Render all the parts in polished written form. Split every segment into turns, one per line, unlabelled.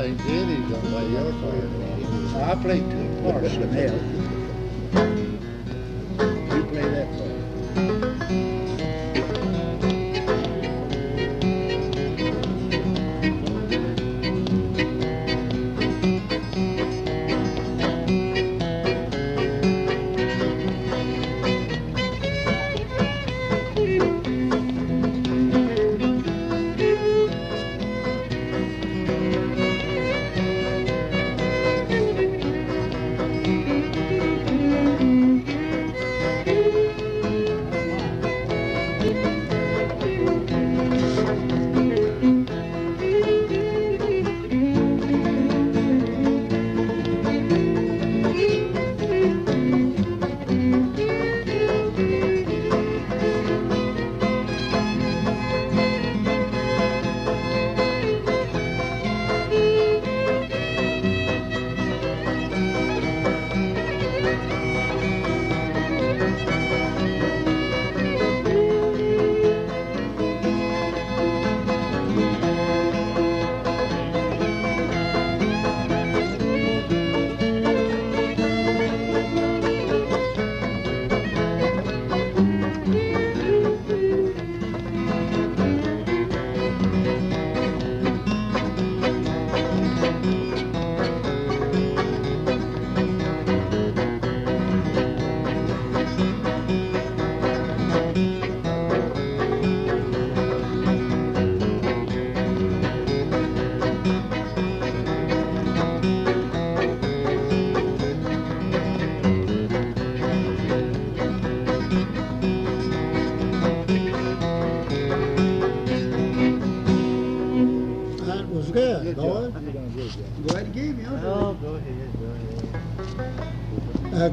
think Eddie's gonna play your part.
I played two parts in hell. You play that part.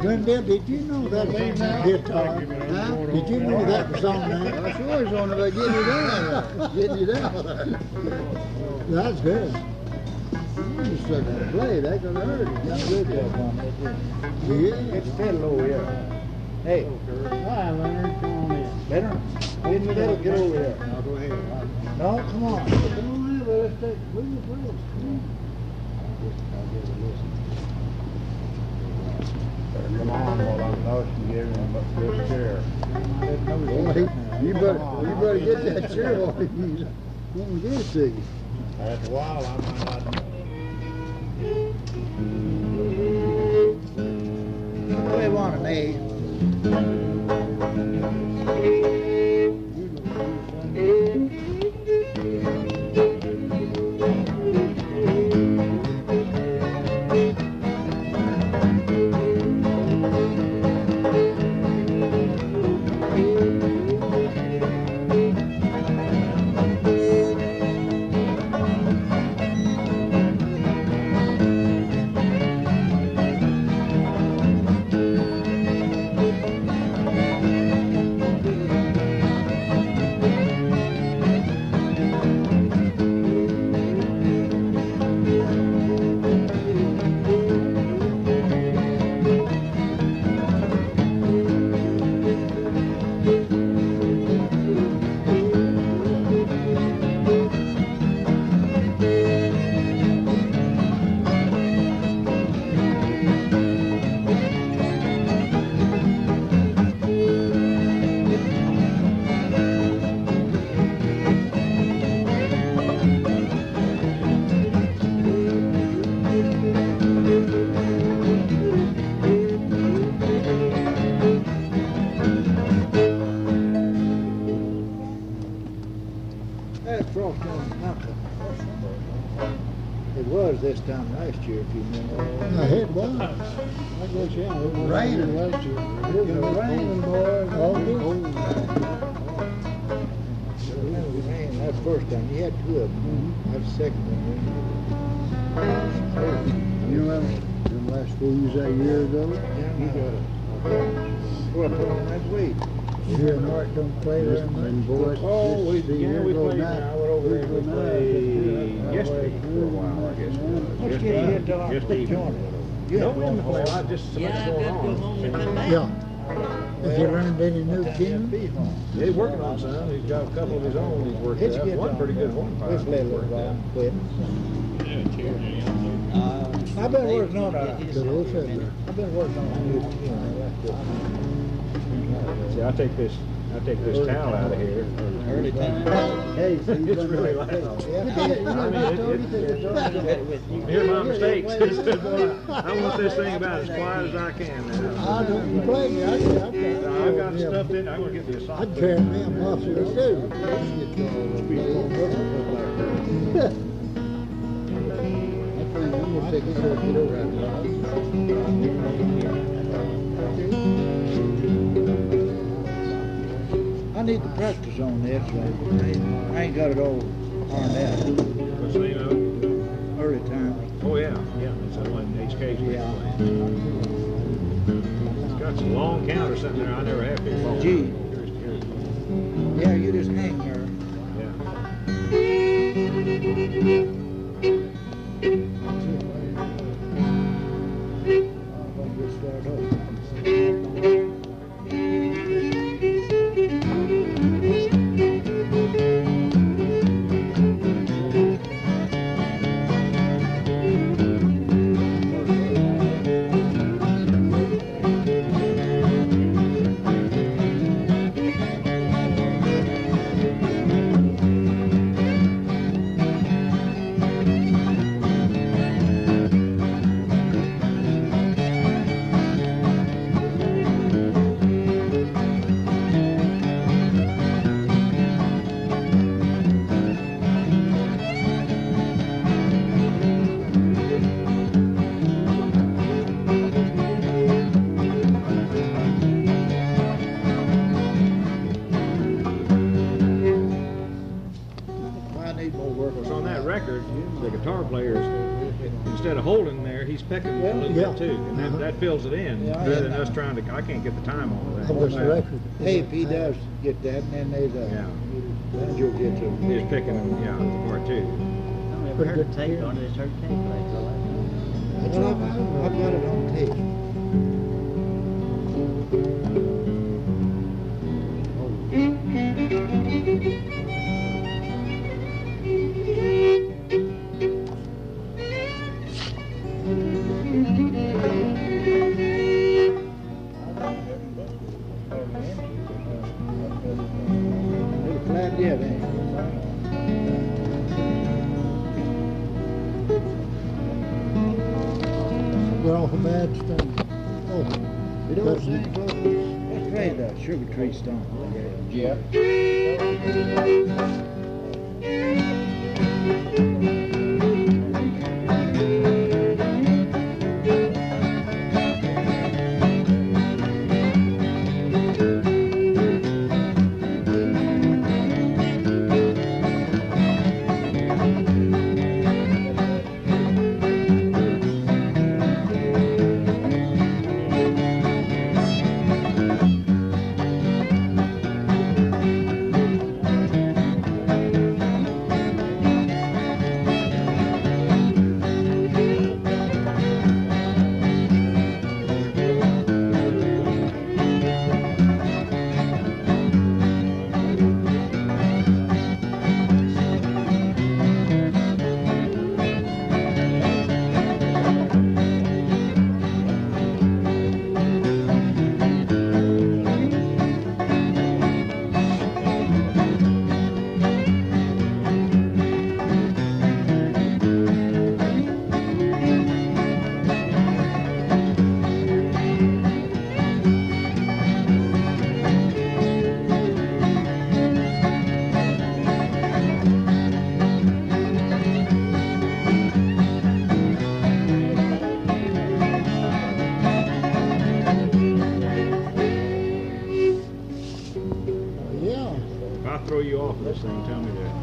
Glendale, did you know that was on that guitar? Huh? Did you know that was on there?
I sure it's on there, getting you down. Getting you down.
That's good.
You just stuck on the play, that gonna hurt it. That's good job on that,
yeah. It's Fiddle over here. Hey. Hi, Leonard. Come on in. Leonard, Fiddle, get over here.
Now go ahead.
No, come on. Come on in, let's take, where's your place?
I'll give it a listen.
Come on, while I'm noticing giving him up this chair.
You better get that chair off if you want to get it to you.
After a while, I might not.
What do you want, an A? This time last year, if you remember.
It was. I guess, yeah. It was raining last year. It was raining, boy.
Oh, that's the first time. You had two of them. That's the second one.
You remember the last 4 years that year ago?
Yeah, you got it. Well, put on that weight.
Here in Art don't play very much.
Boys,
oh, we played now. I went over there and we played yesterday for a while, I guess. Let's get here till I put John.
No, I just
Yeah, I've got to go home and come back.
Yeah. Has he learned any new tunes?
Yeah, he's working on some. He's got a couple of his own he's worked
It's
out.
good.
One pretty good hornpipe.
This little
he's worked out.
quit. I've been working on a.
Good old fiddler.
I've been working on a new tune.
See, I take this towel out of here.
Early time.
Hey,
It's really loud.
You
Hear my mistakes. I want this thing about as quiet as I can now.
I don't blame you.
I've got stuff in. I'm gonna get me a sock.
I'd carry me a muffler too. I'm gonna take this little kid over
I need the practice on this. I ain't got it all ironed out.
What's the name of it?
Early time.
Oh yeah, it's that one HK's
Yeah.
It's got some long count or something there. I never have been.
G. Yeah, you just hang there.
Instead of holding there, he's pecking a little bit too, and that fills it in. Rather than us trying to, I can't get the time on that.
Hey, if he does get that, and then there's a you'll get to.
He's picking them, apart too.
I've never heard a tape on it. It's heard tape like
I've got it on tape.
We're off a bad stone. Oh,
It don't seem close. Let's play the Sugar Tree Stone.
Yeah.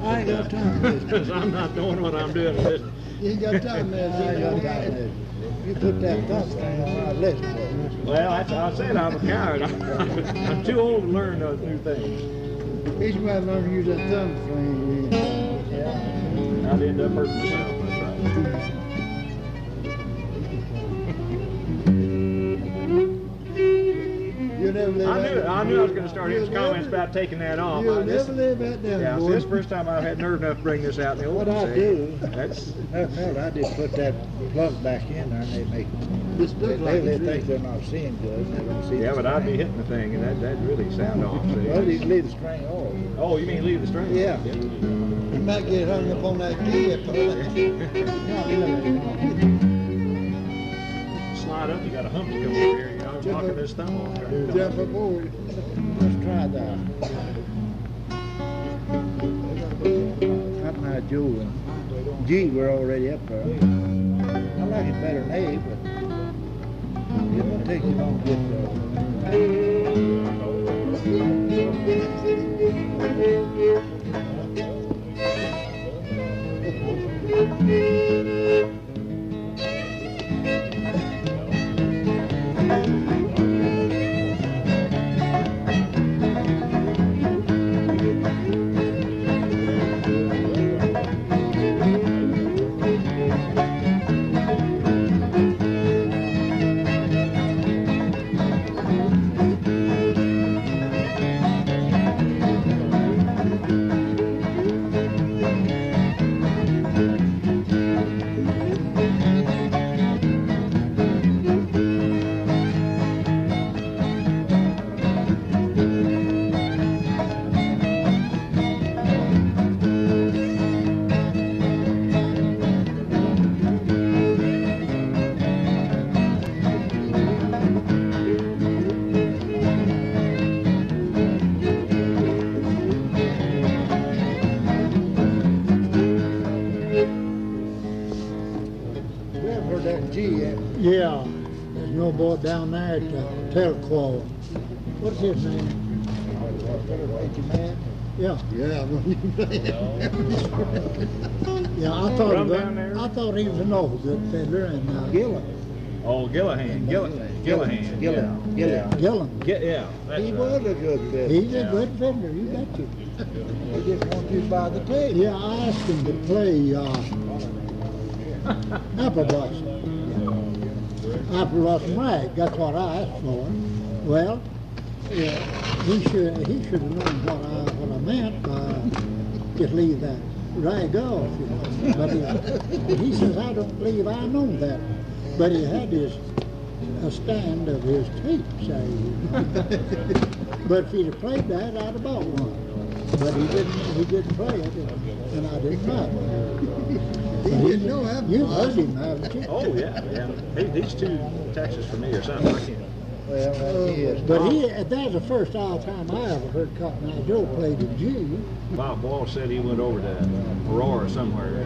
I ain't got time for this.
Because I'm not doing what I'm doing.
You ain't got time, man.
I ain't got time for this. You put that thumb thing on my list.
Well, I said I'm a coward. I'm too old to learn those new things.
He's about to learn to use that thumb thing.
Yeah. I'd end up hurting myself. That's right.
You You'll never live
I knew I was going to start hearing comments about taking that off.
You'll never live that down,
Yeah,
boy.
see, this is the first time I've had nerve enough to bring this out in the
What
open.
I
see.
do,
That's
I just put that plug back in there and they make,
This
they,
looks like
they
it's
think
real.
they're not seeing good and they don't see
yeah,
the
but I'd be
string.
hitting the thing, and that really sound off. See?
Well, you can leave the string off.
Oh, you mean leave the string?
Yeah.
You might get hung up on that key.
Slide up, you got a hump to come over here. You know, knocking this thumb off.
Jump aboard.
Let's try that. Up now, Joe and G were already up there. I like it better than A, but it won't take you long to get
Yeah, there's no boy down there at Telquaw. What's his name? Yeah.
Yeah,
Yeah, I thought he was an old good fiddler and
Gillen.
Oh, Gillahan. Gillahan.
Gillen.
Yeah.
Gillen.
Yeah. That's
He
right.
was a good fiddler.
He's a good fiddler, you bet you.
He just wants you by the tape.
Yeah, I asked him to play Apple Blossom. Apple Blossom Rag, that's what I asked for. Well, yeah, he should have known what I meant by just leave that rag off, you know. But he says, I don't believe I know that. But he had a stand of his tape, say. But if he'd have played that, I'd have bought one. But he didn't play it, and I didn't buy it.
He didn't know that.
You heard him, haven't you?
Oh, yeah. These two Texas for me or something. I can't.
Well, that is.
But that's the first time I ever heard Cotton Eye Joe play the G.
Bob Walsh said he went over to Aurora somewhere,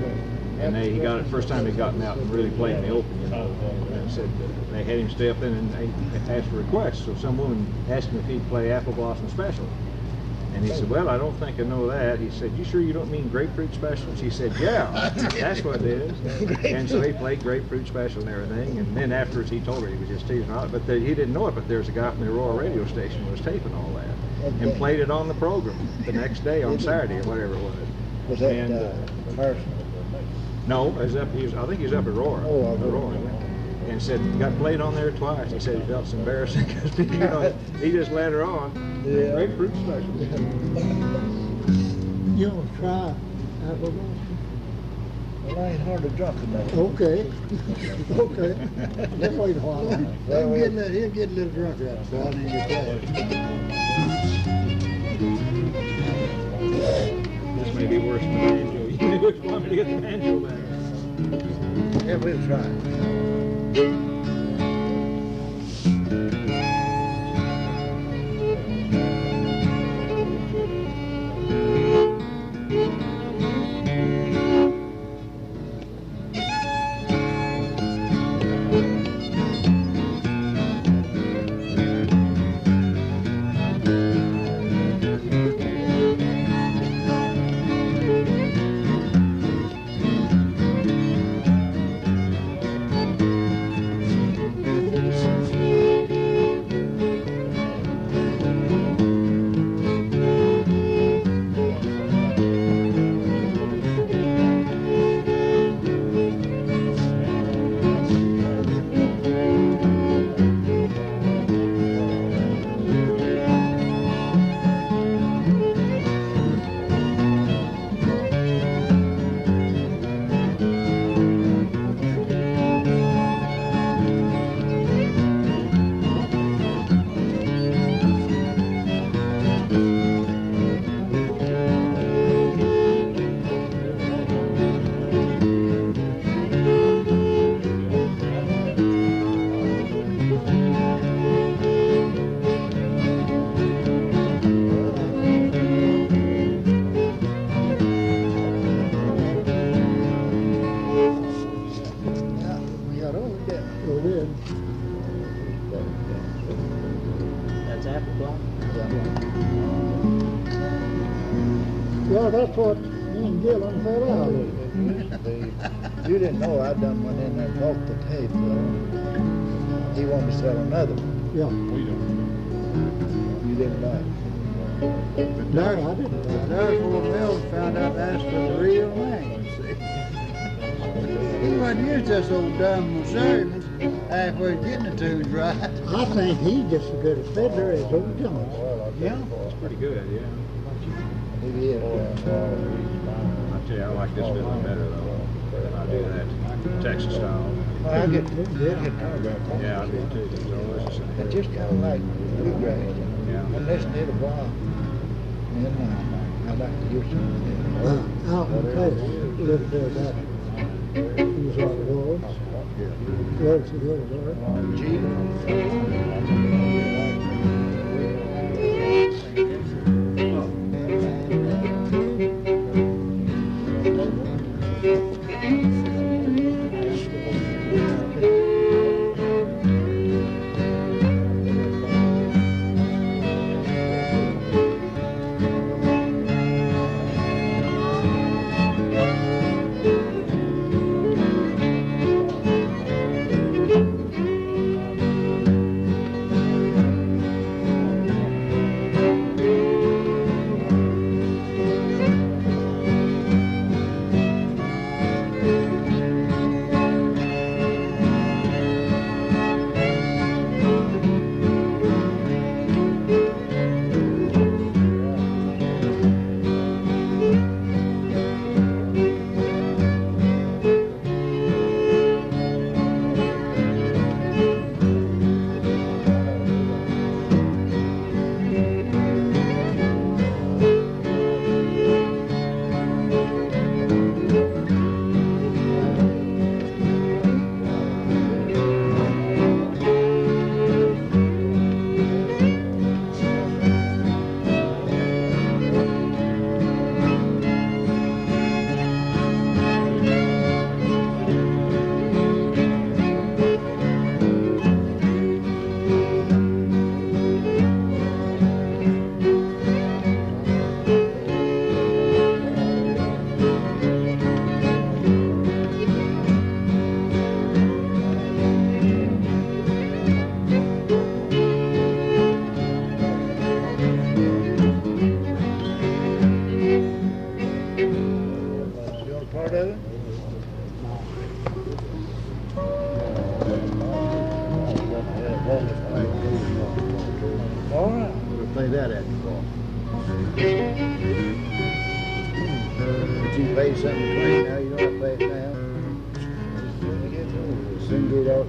and he got it first time he gotten out and really played in the open, you know. And said they had him stay up in and they asked for requests. So some woman asked him if he'd play Apple Blossom Special. And he said, well, I don't think I know that. He said, you sure you don't mean Grapefruit Special? She said, yeah, that's what it is. And so he played Grapefruit Special and everything. And then afterwards he told her he was just teasing on it. But he didn't know it, but there's a guy from the Aurora radio station who was taping all that. And played it on the program the next day on Saturday or whatever it was.
Was that
And,
Carson?
No, I think he was up at Aurora.
Oh,
Aurora. And said, got played on there twice. He said he felt so embarrassing because, you know, he just let her on.
Yeah.
Grapefruit Special.
You want to try Apple Blossom?
Well, I ain't hardly drunk enough.
Okay. Okay. Let's wait a while.
He'll get a little drunk out of it.
This may be worse than the banjo. You just want me to get the banjo back.
Yeah, we'll try.
That's apple block.
Yeah, that's what me and Gillen fell out with.
You didn't know I done went in there and bought the tape, though. He wanted to sell another one.
Yeah.
You didn't buy it.
No, I didn't.
That's where Bill found out that's the real name, see. He wasn't used to this old dumb Missouri halfway getting the tunes right.
I think he's just as good a fiddler as old Jones.
Yeah.
It's pretty good, yeah.
He is.
I tell you, I like this fiddling better though than I do that Texas style.
Well, I get tired.
Yeah, I do too. It's always the
I
same.
just kind of like bluegrass.
Yeah.
And listen to it a while. And I'd like to hear something.
Out in the place, lived there back. He was on the roads. Roads to the Ozarks.
All right.
We'll play that at the ball.
But you pay something clean now, you don't have to pay it now. Soon get out.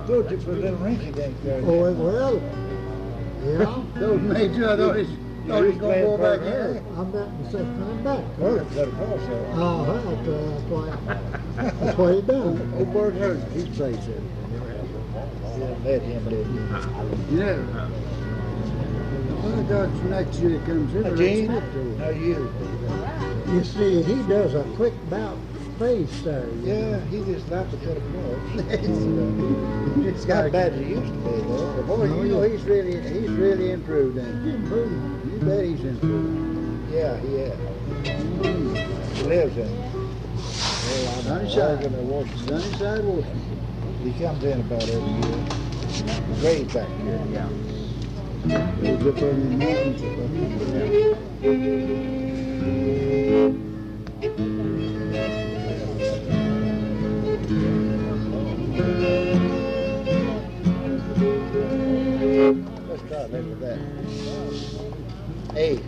Go to for a little rinky dink there.
Oh, well, yeah.
Those made you, I thought Oh, he's gonna go back here.
I'm not the second time back.
Hurt got a cross there.
That's why he done.
Old Bird Hurt, he plays it. Yeah, met him, did you?
Yeah. Well, God, next year comes in.
Gene, how you?
You see, he does a quick bout face there.
Yeah, he just like to cut across.
It's
It's not bad as it used to be, though.
Boy, you know, he's really improved, ain't he? You bet he's improved.
Yeah, he has. He lives in
Sunnyside.
Washington.
Sunnyside, Washington.
He comes in about every year. Raised back here.
Yeah. Goes up on the mountains up
Let's try it with that. Hey.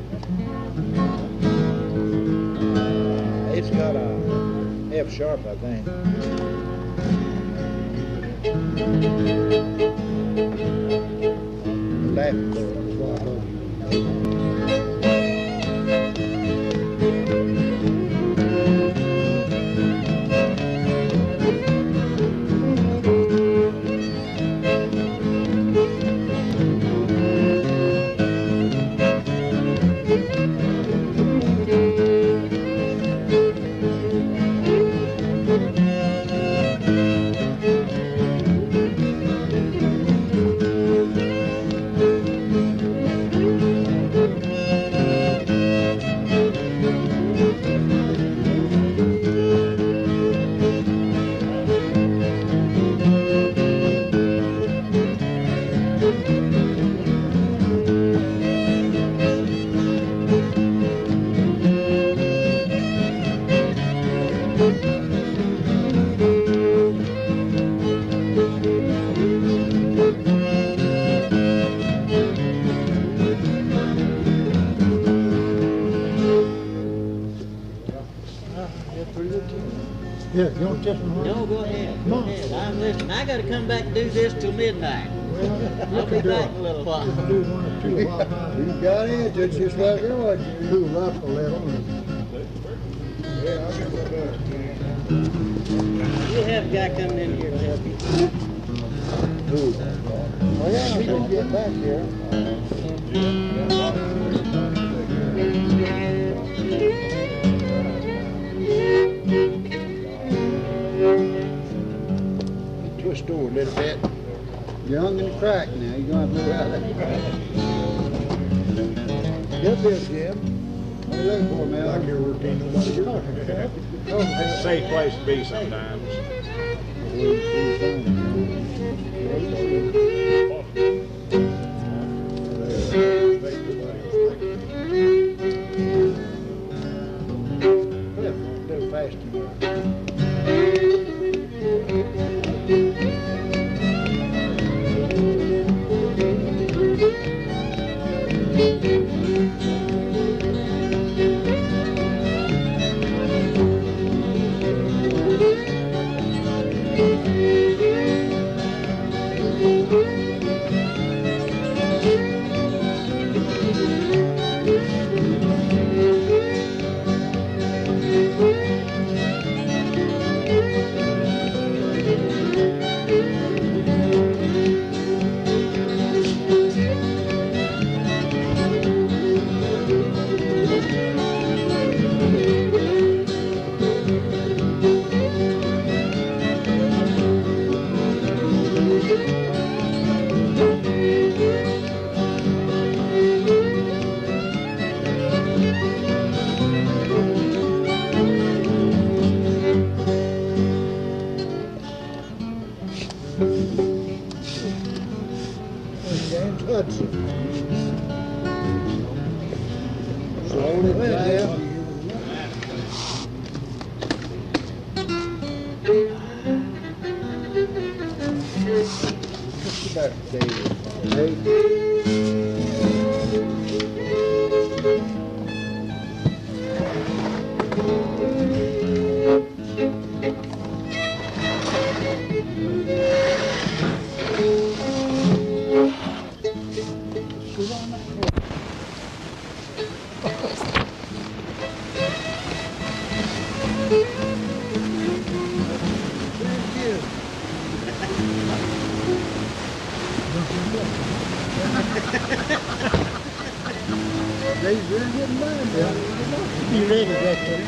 It's got a F sharp, I think. Laughing for
Yeah, you want just one?
No, go ahead. Go
No.
ahead. I'm listening. I gotta come back and do this till midnight. I'll be back in a little while.
Do one or two while
You got it, it's just like it was.
cool up a little.
You have a guy coming in here to help you.
Oh, yeah, we can get back here. Twist over a little bit.
Young and cracked now, you're gonna have to ride it.
Get this, Jim.
What are you looking for, man?
Like your routine.
It's a safe place to be sometimes.
A little faster. Slowly down. Just about
He's really getting by, Bill.
You ready, Dexter?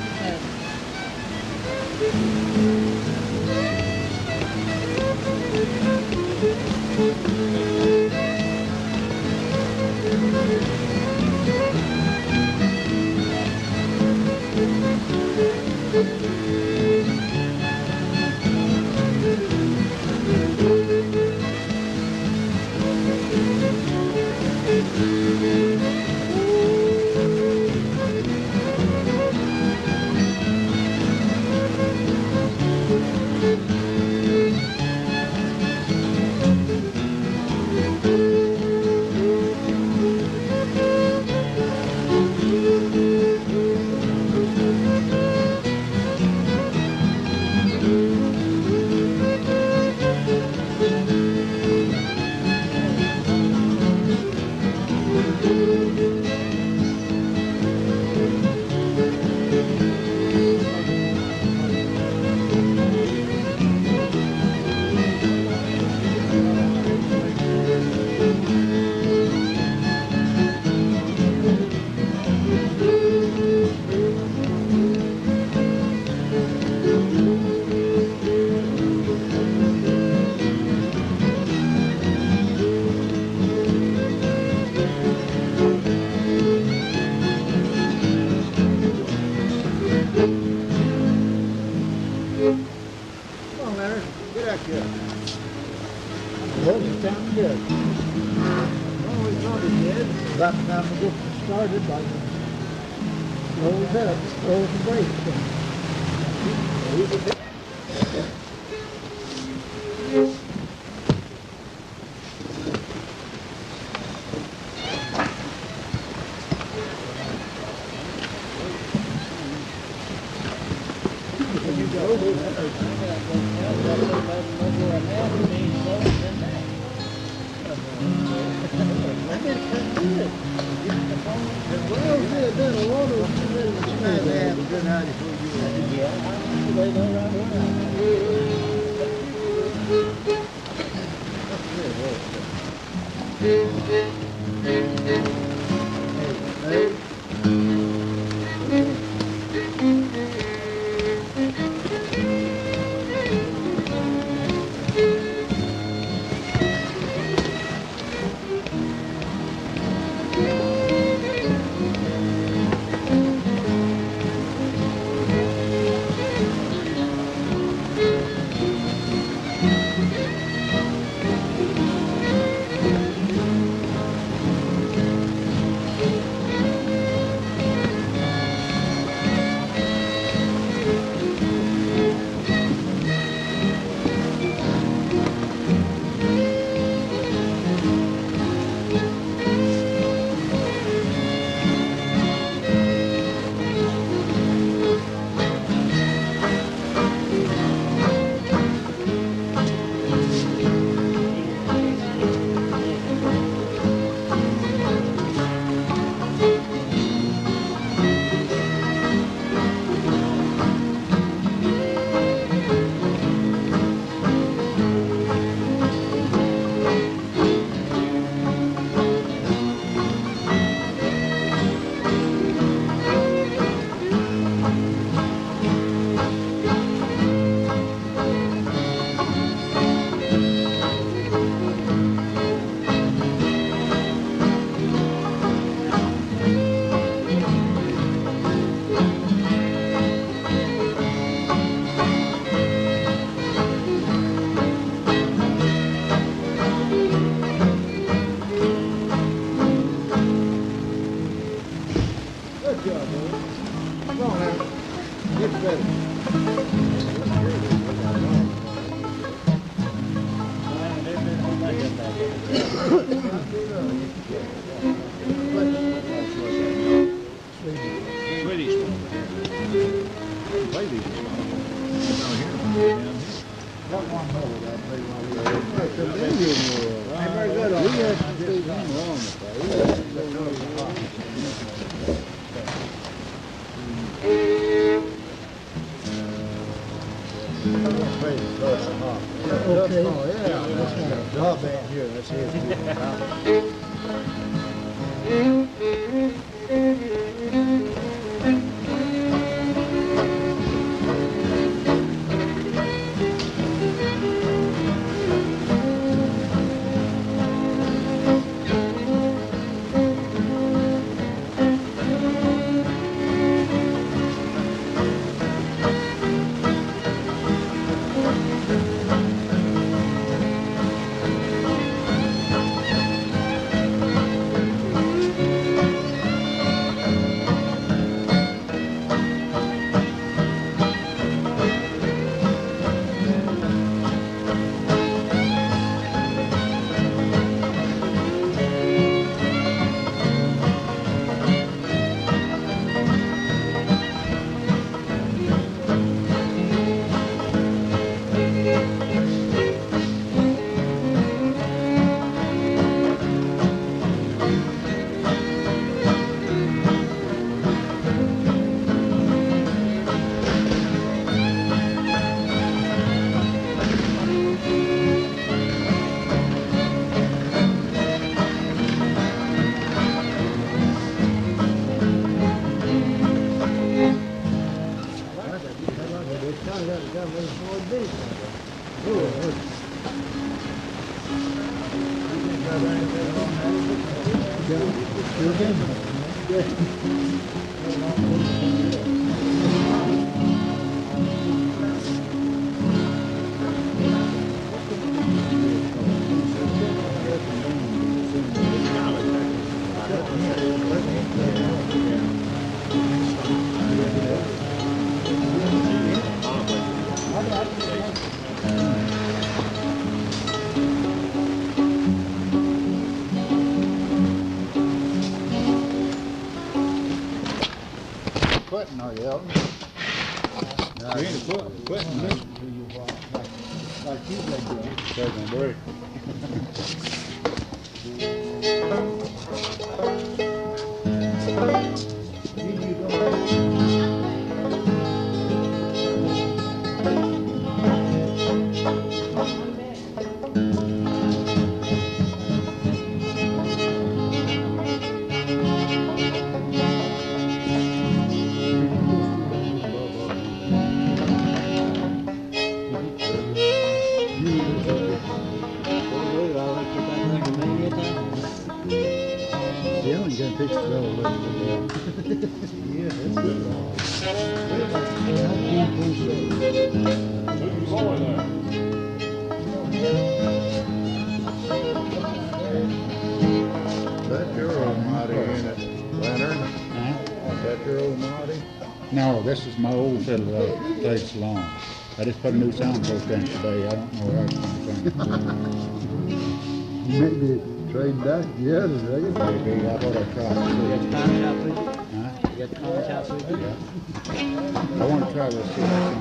Well, it's time to go.
Oh, it's not dead.
About time to get started, like rolls up, rolls the brakes.
Putting, are you, Elton?
You ain't putting this.
Like you've been doing.
Taking a break.
Fix it all up. Yeah, that's good.
That's your old Marty, ain't it, Leonard? That's your old Marty?
No, this is my old fiddle that played so long. I just put a new soundboard in today. I don't know where that's from.
Maybe trade back the others, right?
Maybe I thought I'd try to see. Huh?
You got the conch house with you?
Yeah. I want to try to see that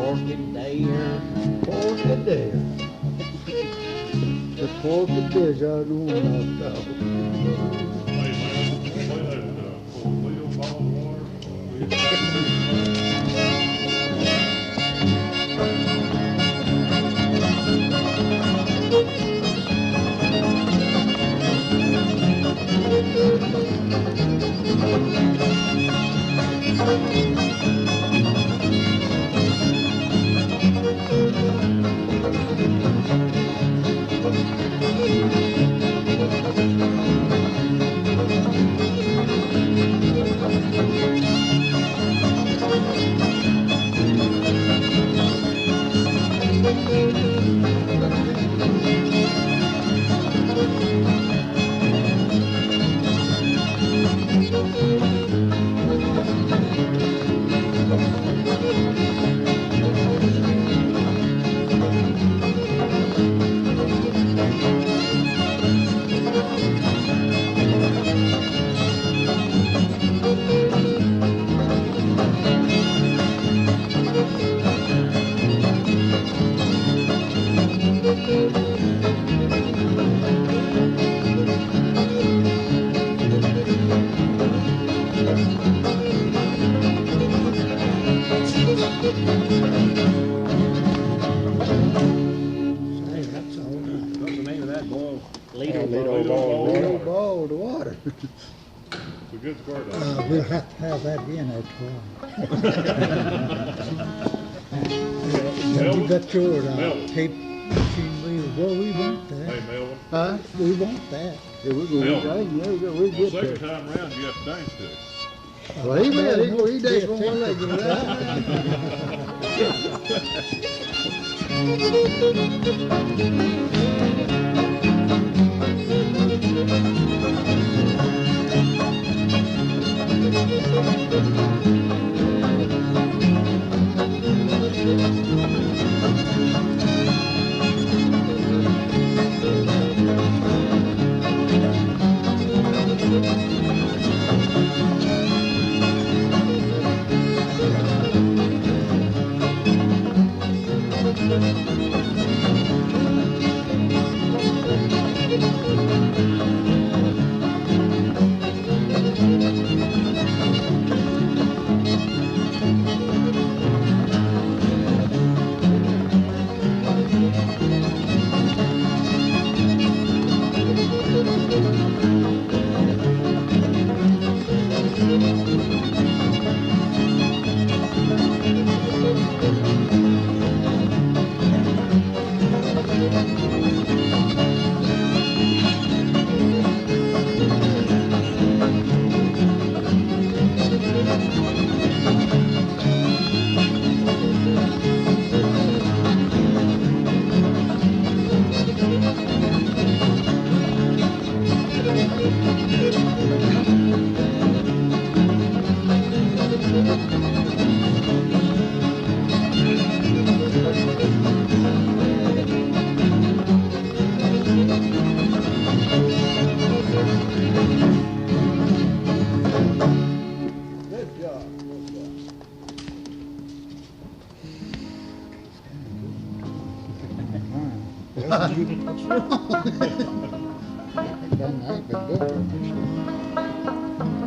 Orchid there.
Orchid there. 4 foot fish out of the one off ball to water.
It's a good score, though.
We'll have to have that again after a while. You got your tape machine wheel. Well, we want
Hey,
that.
Melvin.
Huh?
We want that.
Yeah, we're going
Bill.
to we
Well,
get
second
there.
time around, you have to dance to it.
Well, he did. He danced on one leg.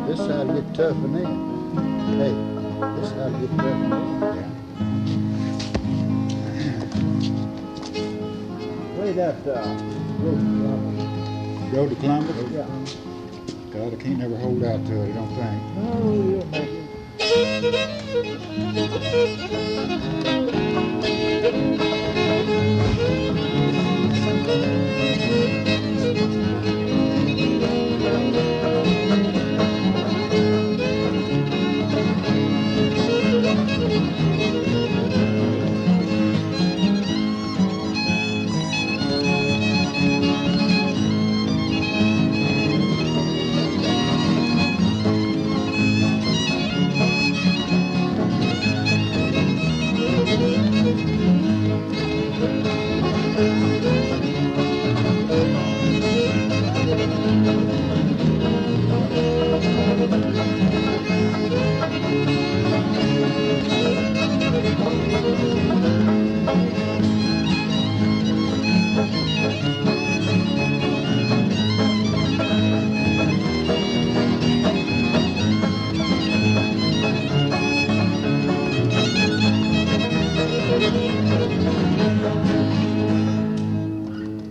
This side get tough and then. Hey, this side get tough and then.
Where that
Go to Columbus?
Yeah.
God, I can't never hold out to it, I don't think.
Oh, you'll make it.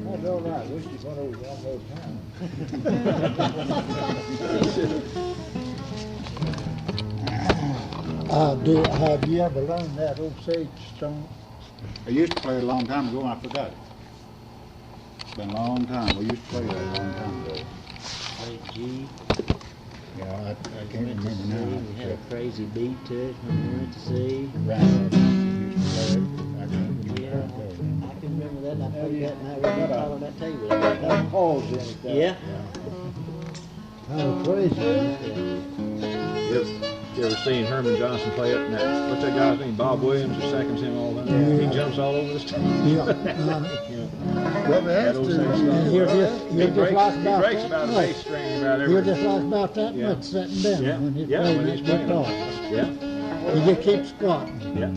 That's all right. Wish you'd went over one more time.
Have you ever learned that Osage stone?
I used to play it a long time ago and I forgot it. It's been a long time. We used to play that a long time ago.
Hey, G.
Yeah, I can't remember
We had a
now.
crazy beat to it when we went to sea.
Right. Used to play it. I can't
Yeah,
remember.
I can remember that. I played that night
got
right
a-
on that table.
That pause in it. there.
Yeah.
How crazy.
You ever seen Herman Johnson play it? What's that guy's name? Bob Williams, who seconds him all the time? He jumps all over the stage.
Yeah.
Well, we
That
have
old
to.
same
You're
stuff.
just
He
like
breaks
about
about a
that
bass
much.
string about
You're
every.
just like about that
Yeah.
much sitting down
Yeah,
when he's
yeah,
playing
when
that
he's playing.
guitar.
Yeah,
You just keep squatting.
yeah.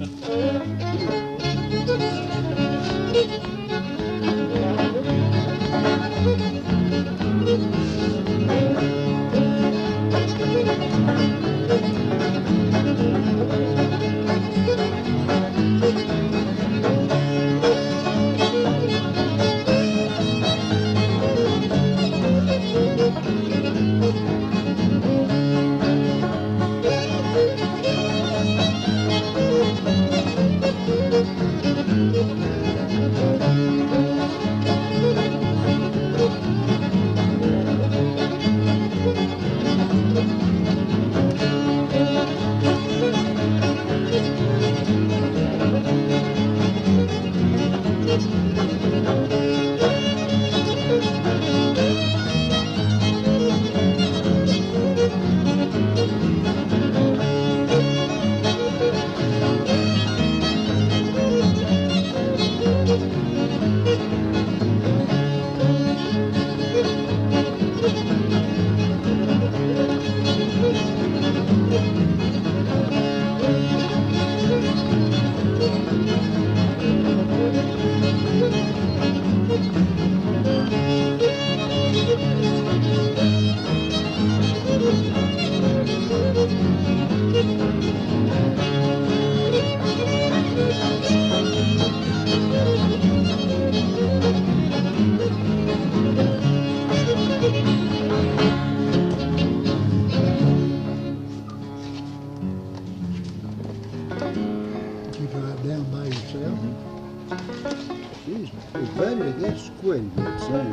Keep right down by yourself.
Jeez, it's better to get squid good soon.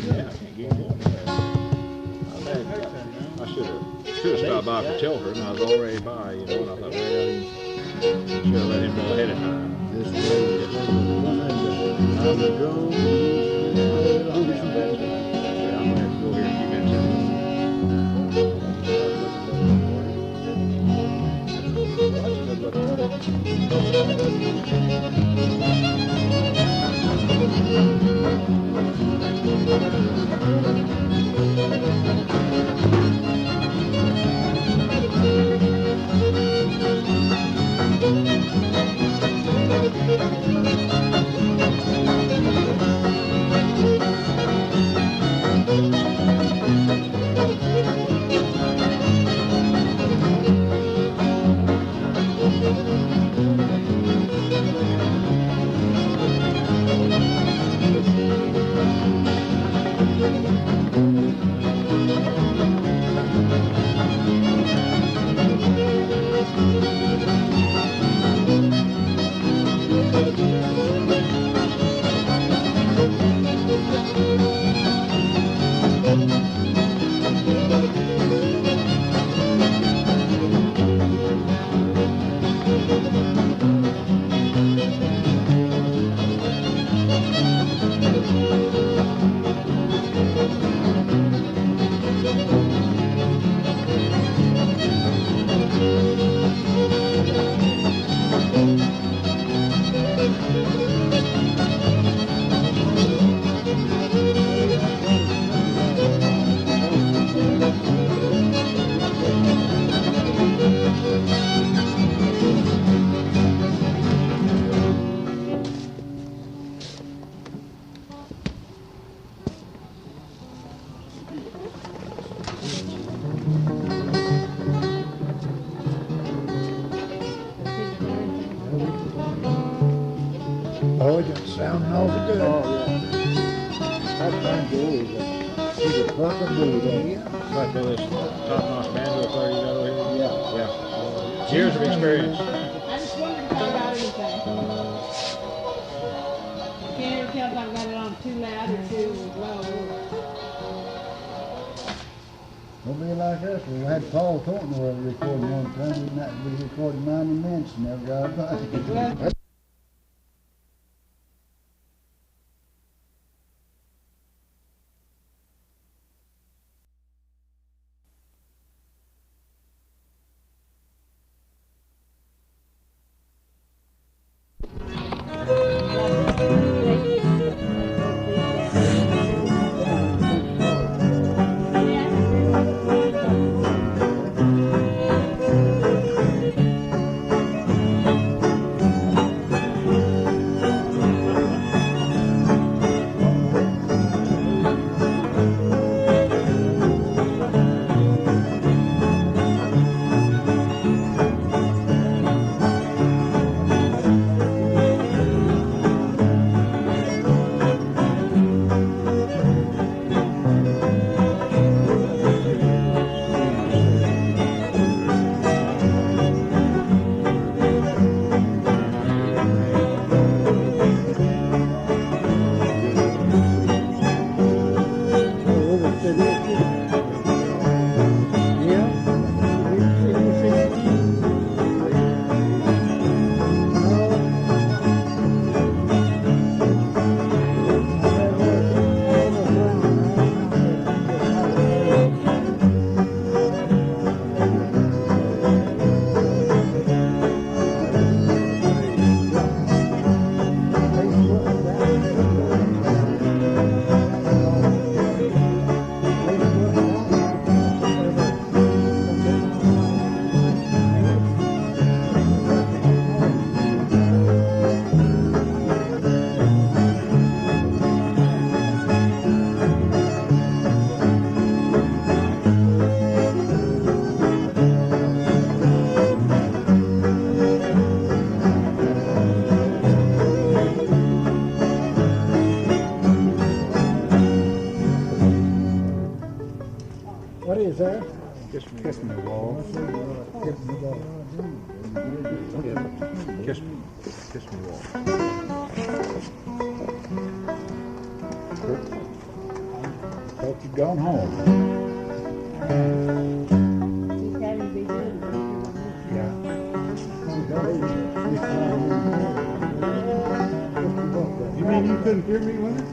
Yeah, I can't get going there. I should have stopped by for Tilford, and I was already by, you know, and I thought, well, should have let him know ahead of time.
This way, I'm going to go.
Yeah, I'm gonna have to go here in a few minutes.
boy, just sounding awful good.
Oh, yeah. That time Joe is he's a fucking dude, ain't he?
Like this top-notch banjo player you got over here?
Yeah.
Yeah. Years of experience.
I just wondered if I got anything. Can't ever tell if I've got it on too loud or too low.
Don't be like us. We had Paul Thornton recording one time. We recorded 90 minutes and never got back.
What is that?
Kiss me, wall.
Kiss me, wall.
Kiss me, wall.
Thought you'd gone home.
He's having to be good.
You mean you couldn't hear me, Leonard?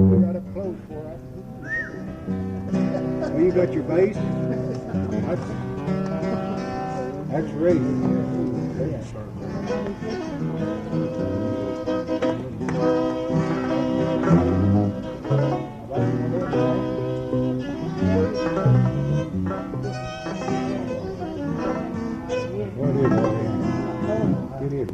We got up close for us. Well, you got your bass? That's racing.
What is it? It is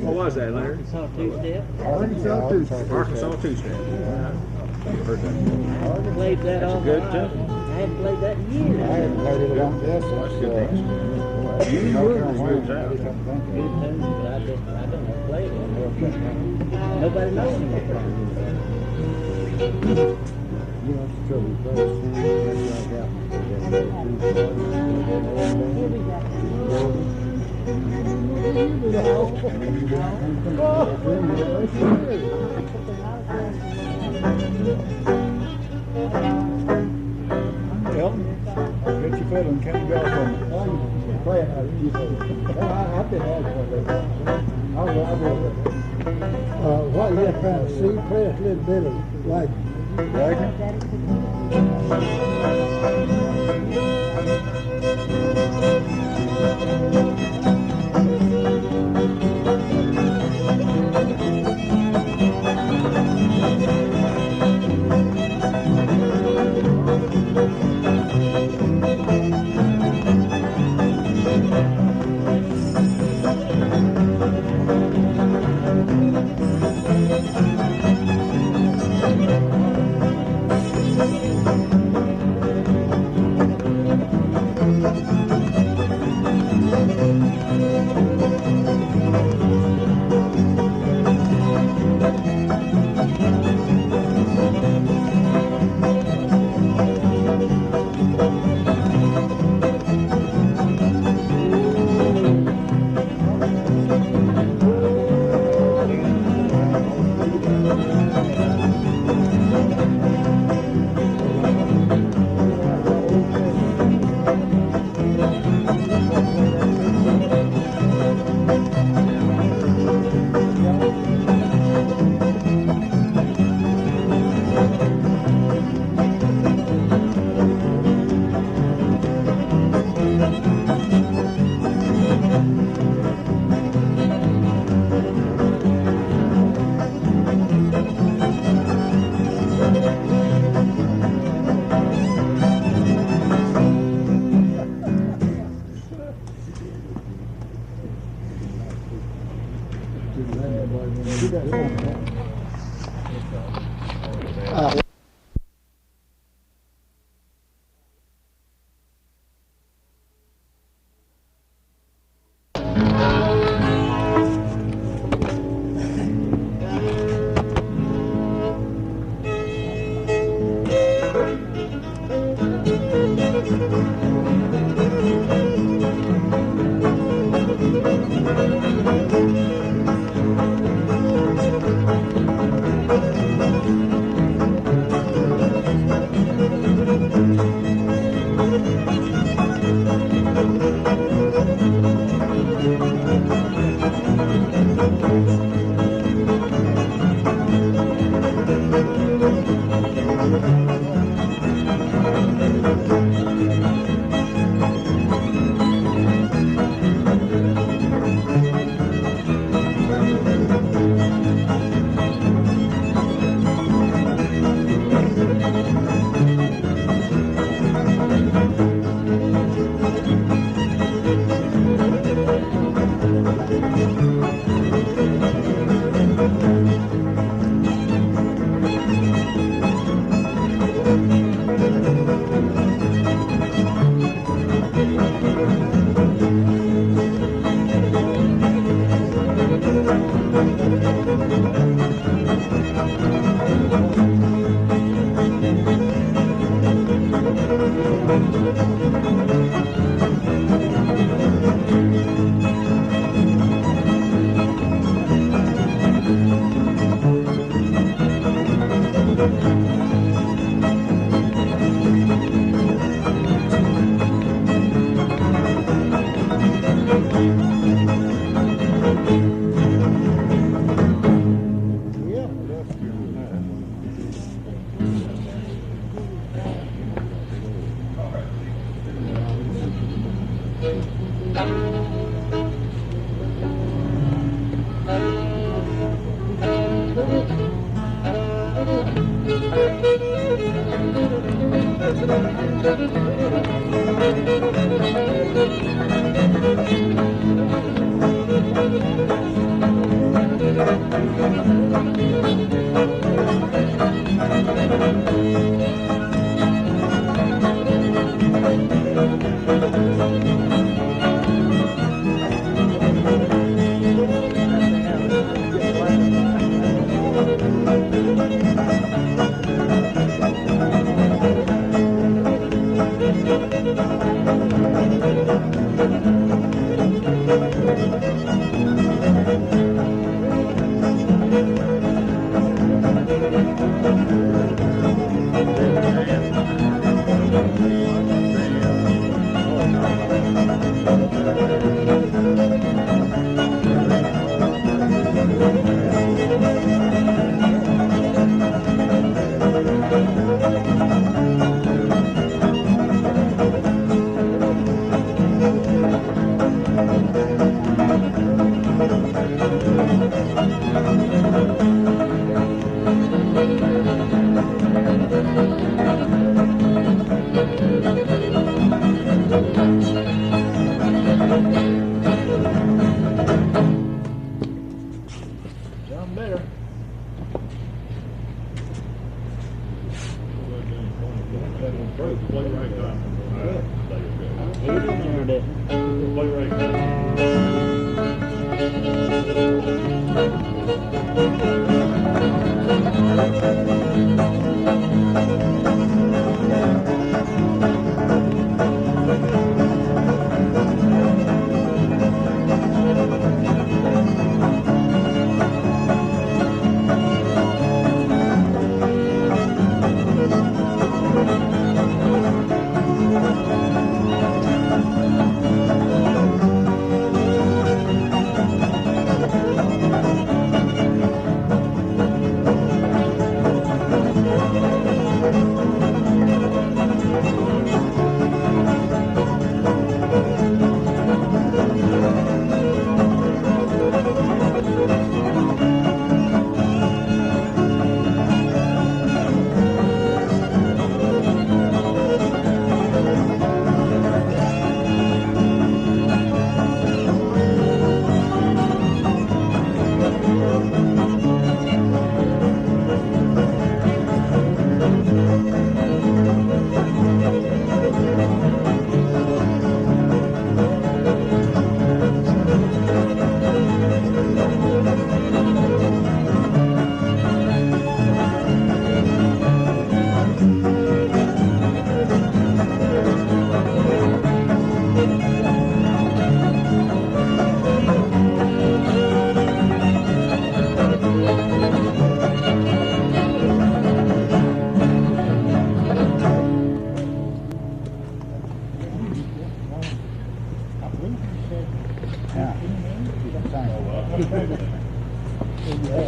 What was that? that, Larry?
Arkansas two-step.
Arkansas two-step.
Arkansas two-step. Heard that.
I played that all
good
my
tune.
life. I hadn't played that in years.
I haven't played it on this
That's
since,
good dance. You moves out.
Good tunes, but I don't know play it. Nobody knows me.
you know, it's trouble with those. That's like
Get your fiddling, can't you go from it?
I've been asking for that. What you're trying to see, play us a little bit of like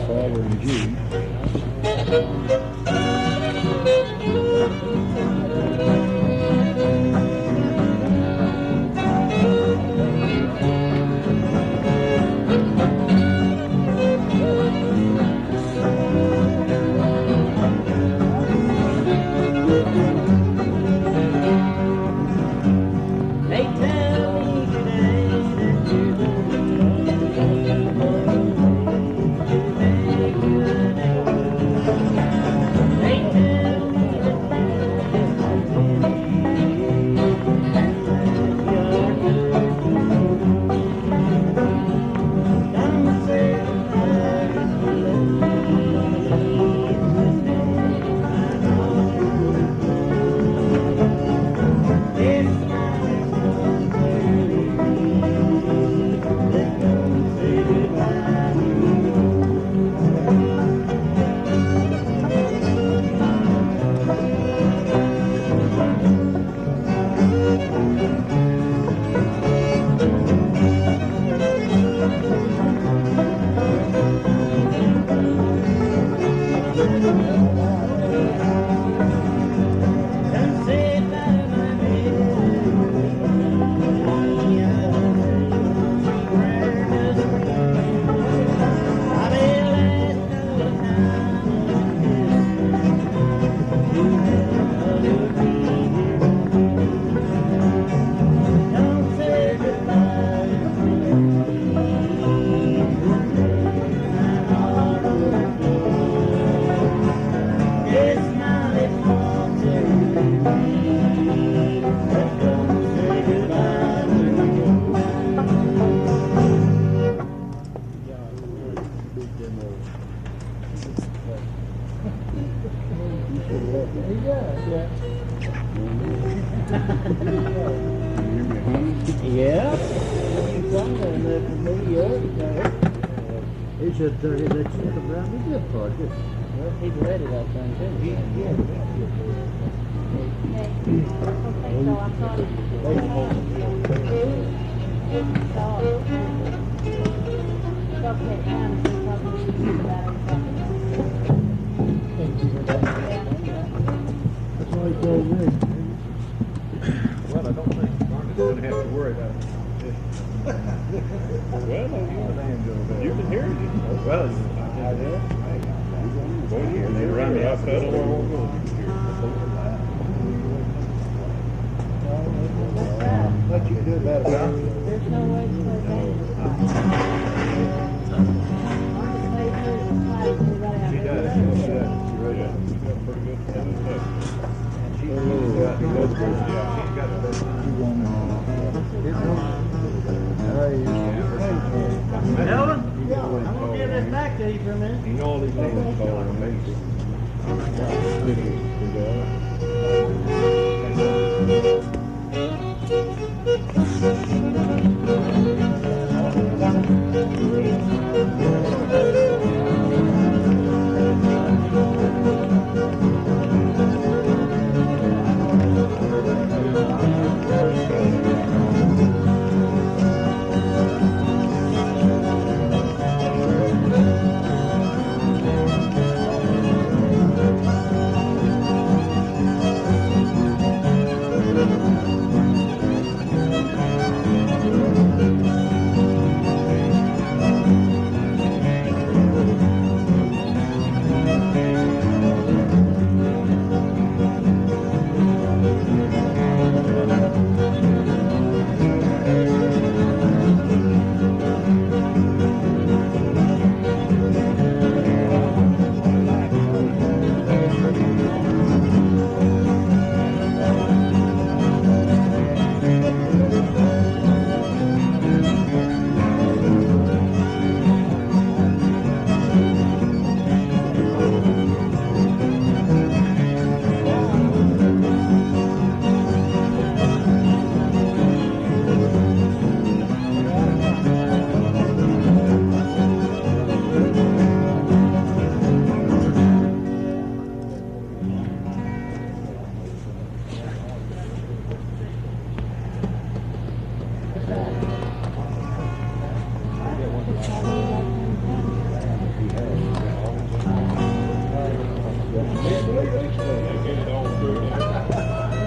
Father and G.
Yeah. Something there for me,
He should tell you that shit around the good part, didn't he?
Well, he's ready that thing, too.
Okay, so I thought
That's why he told me.
Well, I don't think Martin's gonna have to worry about it.
Well, you can hear it.
Well,
Go here. They run me up that where I won't go.
What you do about it?
there's no way to play
she does. She does. You're right.
She's got pretty good stuff.
She's got the best time.
Ellen? I'm gonna give this back to you for a minute.
You know all these names called amazing.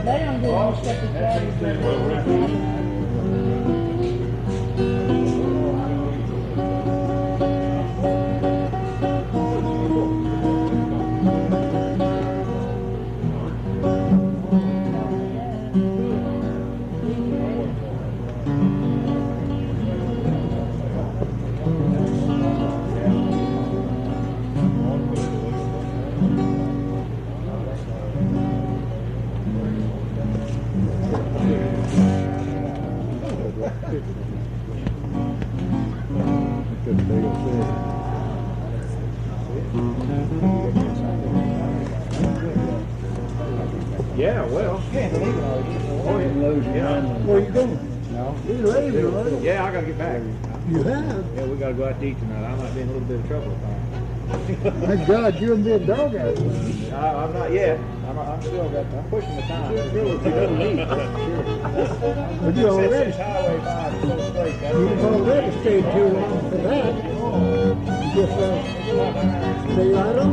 They don't do all stuff as bad as
Yeah, well.
Where you going?
No.
You leaving, right?
Yeah, I gotta get back.
You have?
Yeah, we gotta go out to eat tonight. I might be in a little bit of trouble.
Thank God you and me a dog out.
I'm not yet. I'm still I'm pushing the time. It's really if you don't leave. Sure.
But you already,
Highway 5 is so straight.
you've already stayed too long for that. Just stay right on.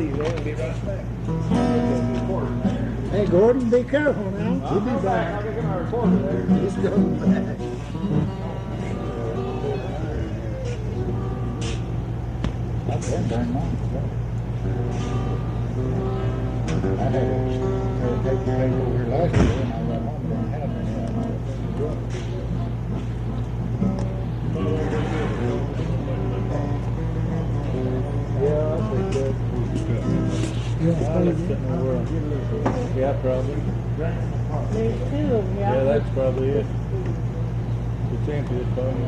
see you there and be right back.
Hey, Gordon, be careful now.
I'll be back. I'll get my recorder there.
He's going back.
That's been done long. I had a take over here last year and I got home and had it.
Yeah, I think that. Yeah, probably.
There's two of them,
Yeah, that's probably it. It's empty, it's probably.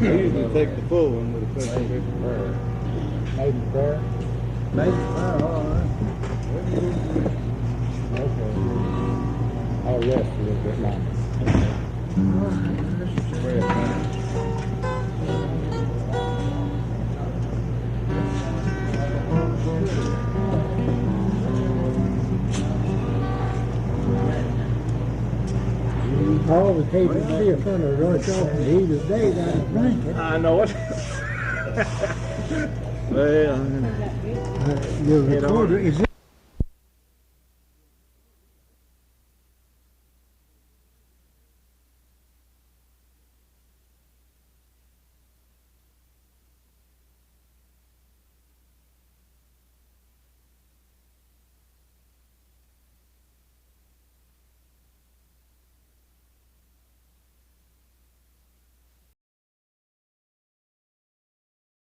I usually take the full one with a special big prayer.
Maybe prayer.
Maybe, all right.
Okay. I'll rest a little bit longer.
Prayer, man.
All the tape and see a front of the rush off in the heat of the day down a blanket.
I know it. Well,
Your recorder is